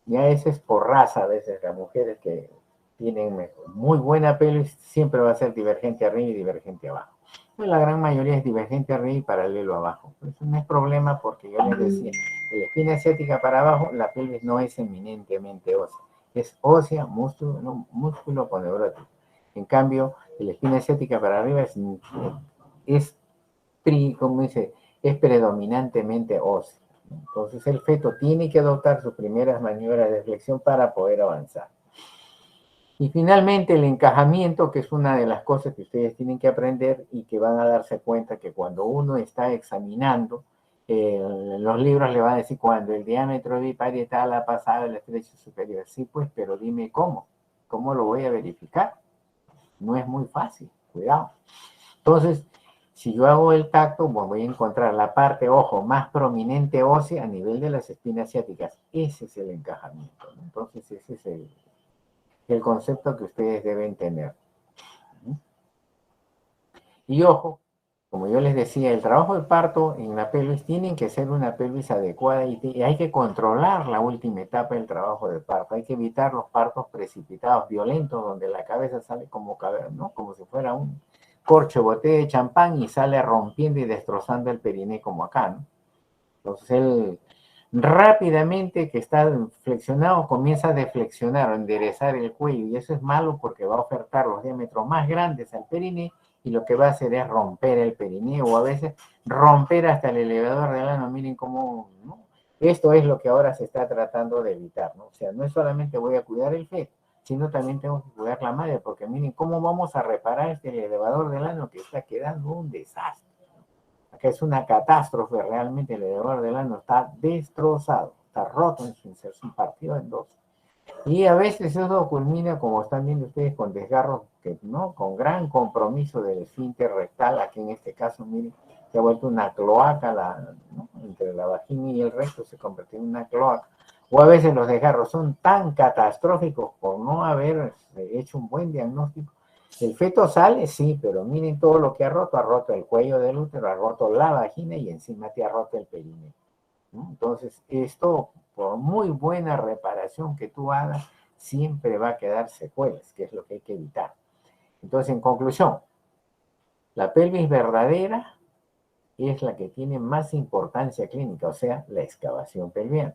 Ya ese es por raza, a veces las mujeres que tienen muy buena pelvis siempre va a ser divergente arriba y divergente abajo. Pues la gran mayoría es divergente arriba y paralelo abajo. Eso no es problema porque yo les decía, en la espina ciática para abajo, la pelvis no es eminentemente ósea. Es ósea, músculo, no, músculo poneurótico. En cambio, la espina ciática para arriba como dice, es predominantemente ósea. Entonces el feto tiene que adoptar sus primeras maniobras de flexión para poder avanzar. Y finalmente el encajamiento, que es una de las cosas que ustedes tienen que aprender y que van a darse cuenta que cuando uno está examinando, los libros le van a decir cuando el diámetro biparietal ha pasado el estrecho superior. Sí, pues, pero dime cómo. ¿Cómo lo voy a verificar? No es muy fácil, cuidado. Entonces, si yo hago el tacto, bueno, voy a encontrar la parte, ojo, más prominente ósea a nivel de las espinas ciáticas. Ese es el encajamiento, ¿no? Entonces, ese es el concepto que ustedes deben tener. Y ojo, como yo les decía, el trabajo de parto en la pelvis tiene que ser una pelvis adecuada y hay que controlar la última etapa del trabajo de parto. Hay que evitar los partos precipitados, violentos, donde la cabeza sale como, ¿no? Como si fuera un corcho botella de champán y sale rompiendo y destrozando el periné como acá, ¿no? Entonces él rápidamente que está flexionado comienza a deflexionar o enderezar el cuello y eso es malo porque va a ofertar los diámetros más grandes al periné y lo que va a hacer es romper el perineo o a veces romper hasta el elevador del ano. Miren cómo, ¿no? Esto es lo que ahora se está tratando de evitar, ¿no? O sea, no es solamente voy a cuidar el feto, sino también tengo que cuidar la madre, porque miren cómo vamos a reparar este elevador del ano que está quedando un desastre. Acá es una catástrofe, realmente el elevador del ano está destrozado, está roto en su inserción, partido en dos. Y a veces eso culmina, como están viendo ustedes, con desgarros, que, ¿no? Con gran compromiso del esfínter rectal. Aquí en este caso, miren, se ha vuelto una cloaca, ¿no? Entre la vagina y el recto se convirtió en una cloaca. O a veces los desgarros son tan catastróficos por no haber hecho un buen diagnóstico. El feto sale, sí, pero miren todo lo que ha roto el cuello del útero, ha roto la vagina y encima te ha roto el perineo, ¿no? Entonces, esto, por muy buena reparación que tú hagas, siempre va a quedar secuelas, que es lo que hay que evitar. Entonces, en conclusión, la pelvis verdadera es la que tiene más importancia clínica, o sea, la excavación pelviana.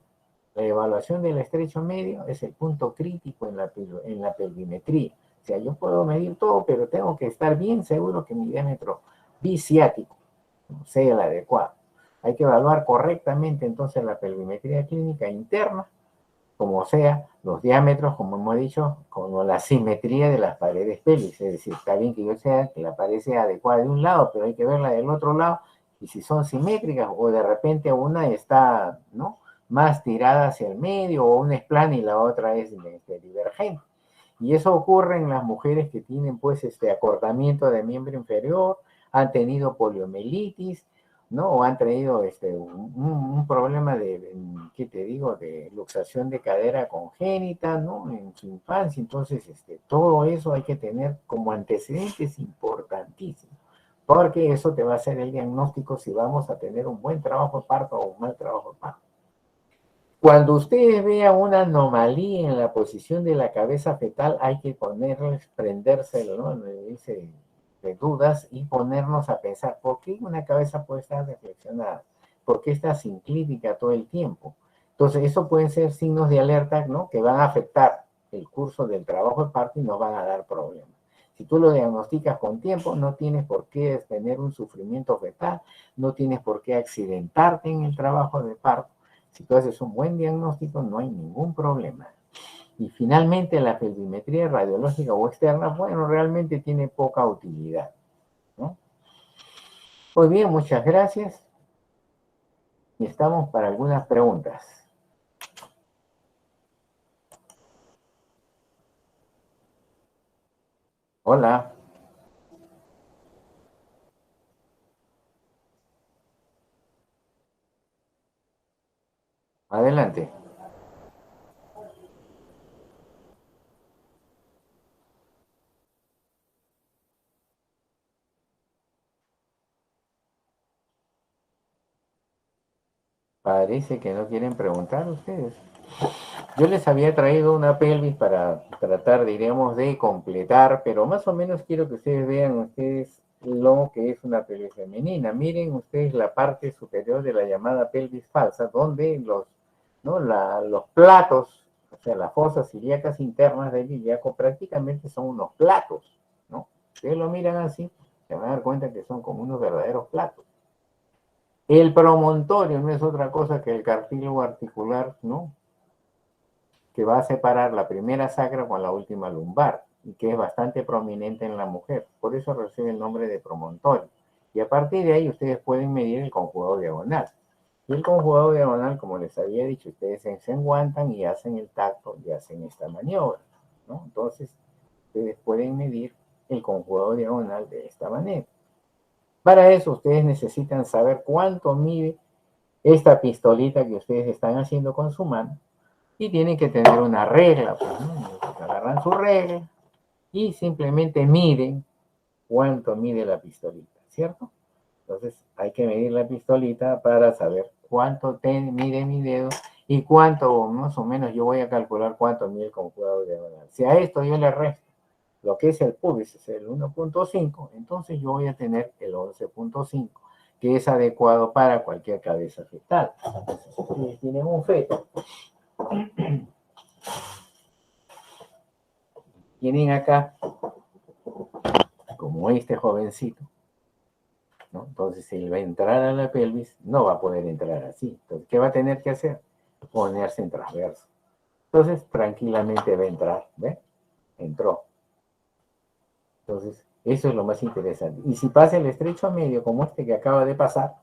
La evaluación del estrecho medio es el punto crítico en la pelvimetría. O sea, yo puedo medir todo, pero tengo que estar bien seguro que mi diámetro biciático sea el adecuado. Hay que evaluar correctamente entonces la pelvimetría clínica interna, como sea, los diámetros, como hemos dicho, como la simetría de las paredes pélvicas. Es decir, está bien que yo sea que la pared sea adecuada de un lado, pero hay que verla del otro lado, y si son simétricas, o de repente una está, ¿no?, más tirada hacia el medio, o una es plana y la otra es divergente. Y eso ocurre en las mujeres que tienen pues acortamiento de miembro inferior, han tenido poliomielitis, ¿no? O han tenido un problema ¿qué te digo?, de luxación de cadera congénita, ¿no?, en su infancia. Entonces, todo eso hay que tener como antecedentes importantísimos, porque eso te va a hacer el diagnóstico si vamos a tener un buen trabajo de parto o un mal trabajo de parto. Cuando ustedes vean una anomalía en la posición de la cabeza fetal, hay que prendérselo, ¿no?, de dudas y ponernos a pensar, ¿por qué una cabeza puede estar reflexionada? ¿Por qué está sinclínica todo el tiempo? Entonces, eso pueden ser signos de alerta, ¿no?, que van a afectar el curso del trabajo de parto y nos van a dar problemas. Si tú lo diagnosticas con tiempo, no tienes por qué tener un sufrimiento fetal, no tienes por qué accidentarte en el trabajo de parto. Si tú haces un buen diagnóstico, no hay ningún problema. Y finalmente, la pelvimetría radiológica o externa, bueno, realmente tiene poca utilidad, ¿no? Muy bien, muchas gracias. Y estamos para algunas preguntas. Hola. Adelante. Parece que no quieren preguntar ustedes. Yo les había traído una pelvis para tratar, diríamos, de completar, pero más o menos quiero que ustedes vean ustedes lo que es una pelvis femenina. Miren ustedes la parte superior de la llamada pelvis falsa, donde ¿no?, los platos, o sea, las fosas ilíacas internas del ilíaco prácticamente son unos platos, ¿no? Ustedes lo miran así, se van a dar cuenta que son como unos verdaderos platos. El promontorio no es otra cosa que el cartílago articular, ¿no?, que va a separar la primera sacra con la última lumbar, y que es bastante prominente en la mujer. Por eso recibe el nombre de promontorio. Y a partir de ahí ustedes pueden medir el conjugado diagonal. Y el conjugado diagonal, como les había dicho, ustedes se enguantan y hacen el tacto y hacen esta maniobra, ¿no? Entonces, ustedes pueden medir el conjugado diagonal de esta manera. Para eso, ustedes necesitan saber cuánto mide esta pistolita que ustedes están haciendo con su mano, y tienen que tener una regla, pues, ¿no? Agarran su regla y simplemente miden cuánto mide la pistolita, ¿cierto? Entonces hay que medir la pistolita para saber cuánto mide mi dedo y cuánto, más o menos, yo voy a calcular cuánto mide el conjugado diagonal. Si a esto yo le resto lo que es el pubis, es el 1.5, entonces yo voy a tener el 11.5, que es adecuado para cualquier cabeza fetal. Entonces, si ustedes tienen un feto, tienen acá como este jovencito, ¿no? Entonces, si él va a entrar a la pelvis, no va a poder entrar así. Entonces, ¿qué va a tener que hacer? Ponerse en transverso. Entonces, tranquilamente va a entrar, ¿ve? Entró. Entonces, eso es lo más interesante. Y si pasa el estrecho medio, como este que acaba de pasar,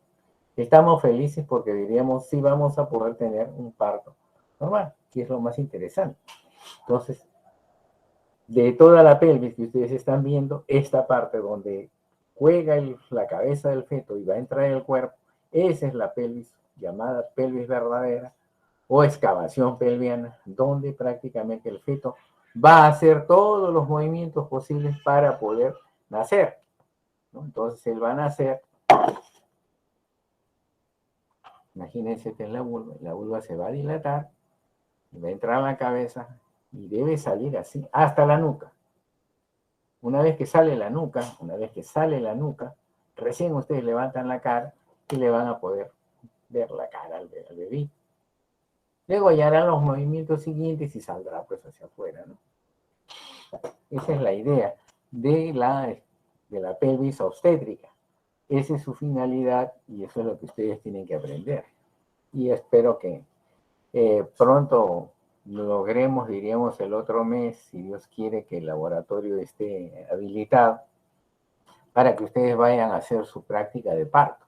estamos felices porque diríamos, sí vamos a poder tener un parto normal, que es lo más interesante. Entonces, de toda la pelvis que ustedes están viendo, esta parte donde juega la cabeza del feto y va a entrar en el cuerpo, esa es la pelvis llamada pelvis verdadera o excavación pelviana, donde prácticamente el feto va a hacer todos los movimientos posibles para poder nacer, ¿no? Entonces él va a nacer, imagínense que en la vulva se va a dilatar, y va a entrar a la cabeza y debe salir así hasta la nuca. Una vez que sale la nuca, recién ustedes levantan la cara y le van a poder ver la cara al bebé. Luego ya harán los movimientos siguientes y saldrá pues hacia afuera, ¿no? Esa es la idea de la pelvis obstétrica. Esa es su finalidad y eso es lo que ustedes tienen que aprender. Y espero que pronto logremos, diríamos el otro mes, si Dios quiere, que el laboratorio esté habilitado para que ustedes vayan a hacer su práctica de parto.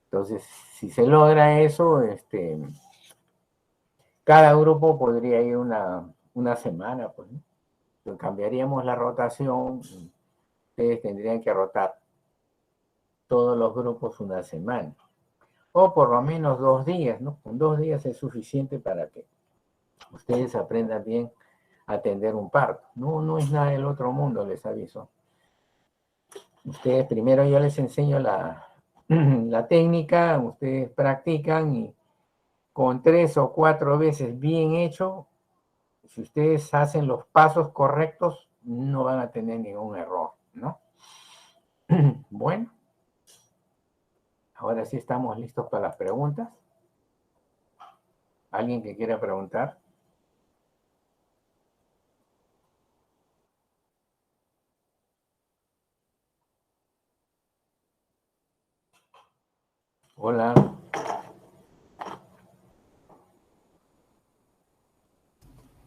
Entonces, si se logra eso, cada grupo podría ir una semana, pues, ¿no? Entonces, cambiaríamos la rotación, ustedes tendrían que rotar todos los grupos una semana, o por lo menos 2 días, ¿no? Con 2 días es suficiente para que ustedes aprendan bien a atender un parto. No, no es nada del otro mundo, les aviso. Ustedes primero yo les enseño la técnica, ustedes practican y con 3 o 4 veces bien hecho, si ustedes hacen los pasos correctos, no van a tener ningún error, ¿no? Bueno, ahora sí estamos listos para las preguntas. ¿Alguien que quiera preguntar? Hola.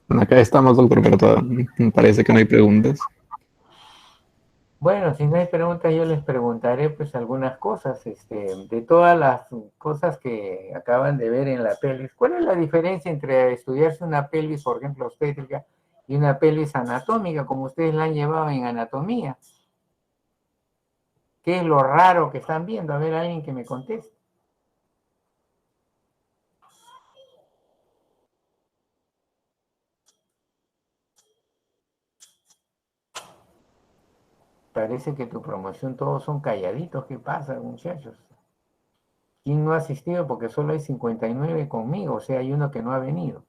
Acá estamos, doctor, pero parece que no hay preguntas. Bueno, si no hay preguntas, yo les preguntaré pues algunas cosas, de todas las cosas que acaban de ver en la pelvis. ¿Cuál es la diferencia entre estudiarse una pelvis, por ejemplo, obstétrica, y una pelvis anatómica, como ustedes la han llevado en anatomía? ¿Qué es lo raro que están viendo? A ver, alguien que me conteste. Parece que tu promoción todos son calladitos. ¿Qué pasa, muchachos? ¿Quién no ha asistido? Porque solo hay 59 conmigo, o sea, hay uno que no ha venido.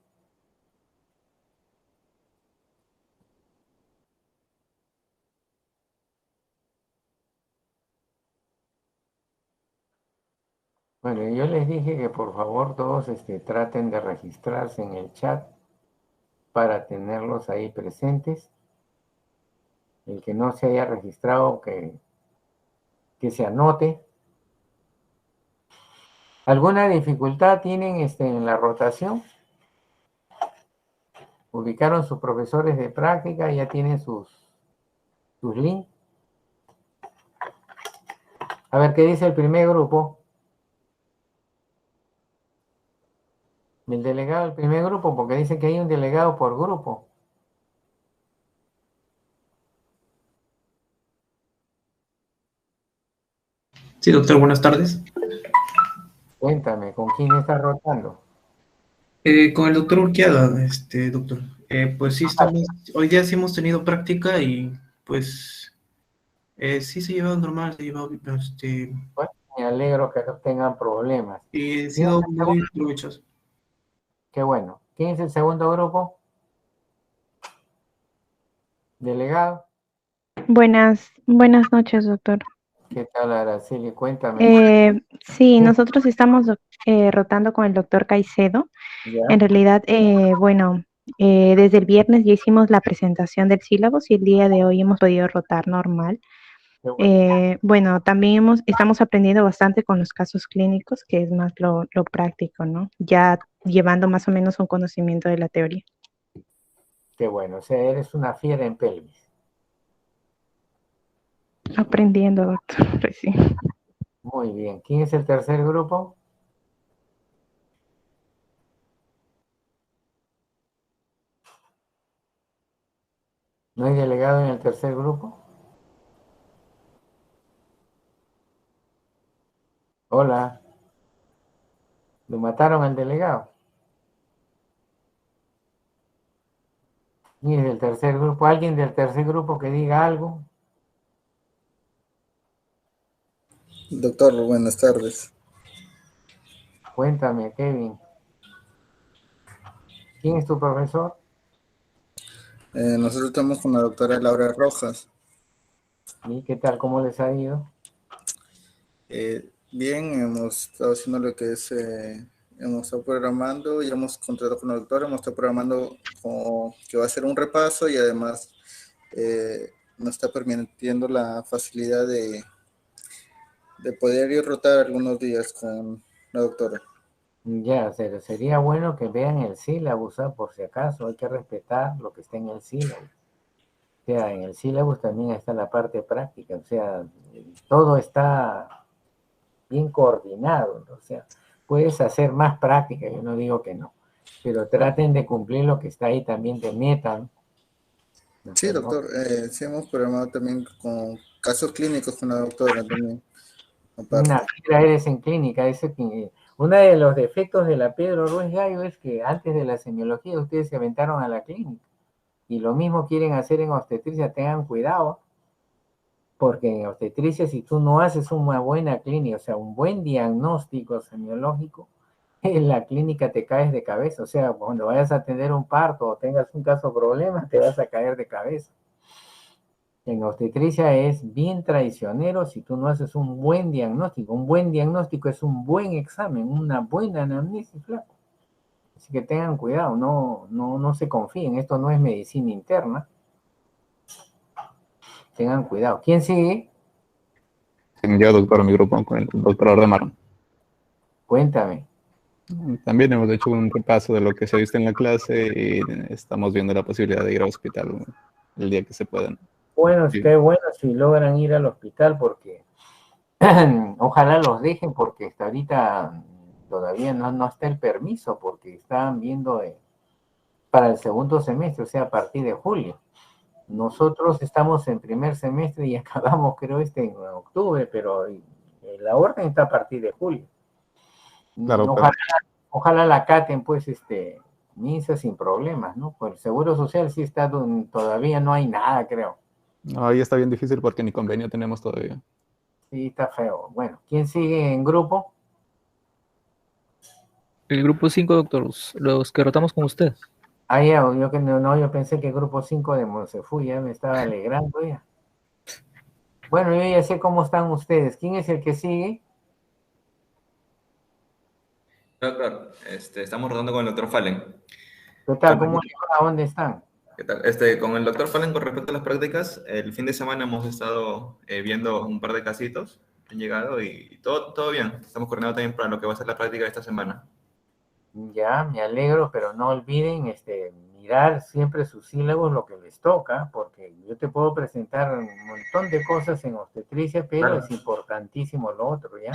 Bueno, yo les dije que por favor todos traten de registrarse en el chat para tenerlos ahí presentes. El que no se haya registrado, que se anote. ¿Alguna dificultad tienen en la rotación? ¿Ubicaron sus profesores de práctica? ¿Ya tienen sus links? A ver, ¿qué dice el primer grupo? El delegado del primer grupo, porque dice que hay un delegado por grupo. Sí, doctor, buenas tardes. Cuéntame, ¿con quién estás rotando? Con el doctor Urquiaga, doctor. Pues sí, hoy día sí hemos tenido práctica y pues sí se ha llevado normal, se ha llevado, Bueno, me alegro que no tengan problemas. y ha ¿Quién es sido el muy segundo? provechoso. Qué bueno. ¿Quién es el segundo grupo? Delegado. Buenas noches, doctor. ¿Qué tal, Araceli? Cuéntame. Sí, nosotros estamos rotando con el doctor Caicedo. ¿Ya? En realidad, bueno, Desde el viernes ya hicimos la presentación del sílabus y el día de hoy hemos podido rotar normal. Qué bueno. Bueno, también estamos aprendiendo bastante con los casos clínicos, que es más lo práctico, ¿no? Ya llevando más o menos un conocimiento de la teoría. Qué bueno. O sea, eres una fiera en pelvis. Aprendiendo, doctor, pues sí. Muy bien. ¿Quién es el tercer grupo? ¿No hay delegado en el tercer grupo? Hola. ¿Lo mataron al delegado? ¿Quién es del tercer grupo? ¿Alguien del tercer grupo que diga algo? Doctor, buenas tardes. Cuéntame, Kevin. ¿Quién es tu profesor? Nosotros estamos con la doctora Laura Rojas. ¿Y qué tal? ¿Cómo les ha ido? Bien, hemos estado haciendo lo que es, hemos estado programando y hemos contratado con la doctora, hemos estado programando que va a ser un repaso y además nos está permitiendo la facilidad de poder ir rotar algunos días con la doctora. Ya, sería bueno que vean el sílabus, ¿ah? Por si acaso, hay que respetar lo que está en el sílabus. O sea, en el sílabus también está la parte práctica, o sea, todo está bien coordinado, ¿no? O sea, puedes hacer más práctica, yo no digo que no, pero traten de cumplir lo que está ahí también de meta, ¿no? O Sí, sea, no, doctor, sí hemos programado también con casos clínicos con la doctora también, una aparte. fiera eres en clínica, uno de los defectos de la Pedro Ruiz Gallo es que antes de la semiología ustedes se aventaron a la clínica. Y lo mismo quieren hacer en obstetricia, tengan cuidado, porque en obstetricia si tú no haces una buena clínica, o sea, un buen diagnóstico semiológico, en la clínica te caes de cabeza, o sea, cuando vayas a tener un parto o tengas un caso de problema, te vas a caer de cabeza. En obstetricia es bien traicionero si tú no haces un buen diagnóstico. Un buen diagnóstico es un buen examen, una buena anamnesis, flaco. Así que tengan cuidado, no se confíen, esto no es medicina interna. Tengan cuidado. ¿Quién sigue? Yo, doctor, mi grupo con el doctor Ardemar. Cuéntame. También hemos hecho un repaso de lo que se ha visto en la clase y estamos viendo la posibilidad de ir al hospital el día que se pueda. Bueno, Sí. qué bueno si logran ir al hospital porque ojalá los dejen porque hasta ahorita todavía no está el permiso porque están viendo para el segundo semestre, o sea, a partir de julio. Nosotros estamos en primer semestre y acabamos, creo, en octubre, pero la orden está a partir de julio. Claro, pero Ojalá la caten, pues, MINSA sin problemas, ¿no? Pues el Seguro Social sí está, todavía no hay nada, creo. ahí está bien difícil porque ni convenio tenemos todavía. Sí, está feo. Bueno, ¿quién sigue en grupo? El grupo 5, doctor, los que rotamos con usted. Ah, ya, yo que yo pensé que grupo 5 de Monsefu ya me estaba alegrando ya. Bueno, yo ya sé cómo están ustedes. ¿Quién es el que sigue? Doctor, estamos rodando con el doctor Fallen. ¿Qué tal? Con ¿Cómo les va? ¿A dónde están? ¿Qué tal? Con el doctor Fallen, con respecto a las prácticas, el fin de semana hemos estado viendo un par de casitos, han llegado y todo bien. Estamos coordinados también para lo que va a ser la práctica de esta semana. Ya, me alegro, pero no olviden mirar siempre sus sílabos lo que les toca, porque yo te puedo presentar un montón de cosas en obstetricia, pero Claro. es importantísimo lo otro, ¿ya?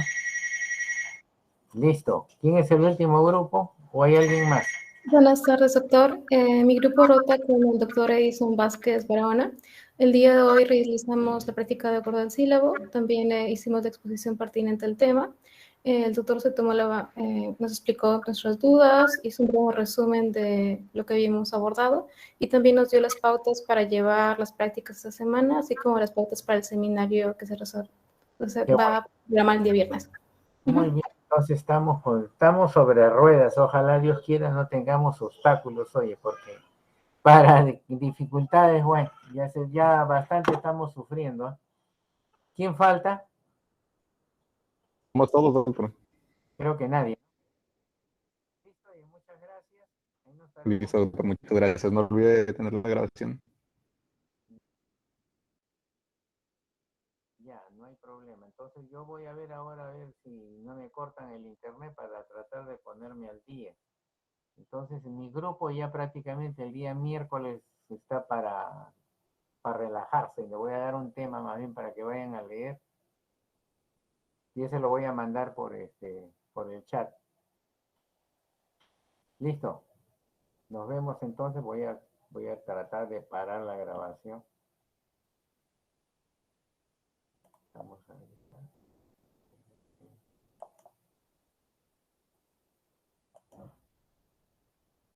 Listo. ¿Quién es el último grupo o hay alguien más? Buenas tardes, doctor. Mi grupo rota con el doctor Edison Vázquez Barahona. El día de hoy realizamos la práctica de acuerdo al sílabo. También hicimos la exposición pertinente al tema. El doctor se tomó nos explicó nuestras dudas, hizo un breve resumen de lo que habíamos abordado y también nos dio las pautas para llevar las prácticas esta semana, así como las pautas para el seminario que se va a programar el día viernes. Muy bien, entonces estamos sobre ruedas. Ojalá Dios quiera no tengamos obstáculos, oye, porque para dificultades, bueno, ya bastante estamos sufriendo. ¿Quién falta? Somos todos, doctor. Creo que nadie. Listo, y muchas gracias. Listo, doctor, muchas gracias. No olvide tener la grabación. Ya, no hay problema. Entonces yo voy a ver ahora a ver si no me cortan el internet para tratar de ponerme al día. Entonces mi grupo ya prácticamente el día miércoles está para relajarse. Le voy a dar un tema más bien para que vayan a leer. Y ese lo voy a mandar por el chat. Listo. Nos vemos entonces. Voy a tratar de parar la grabación. Vamos a ver.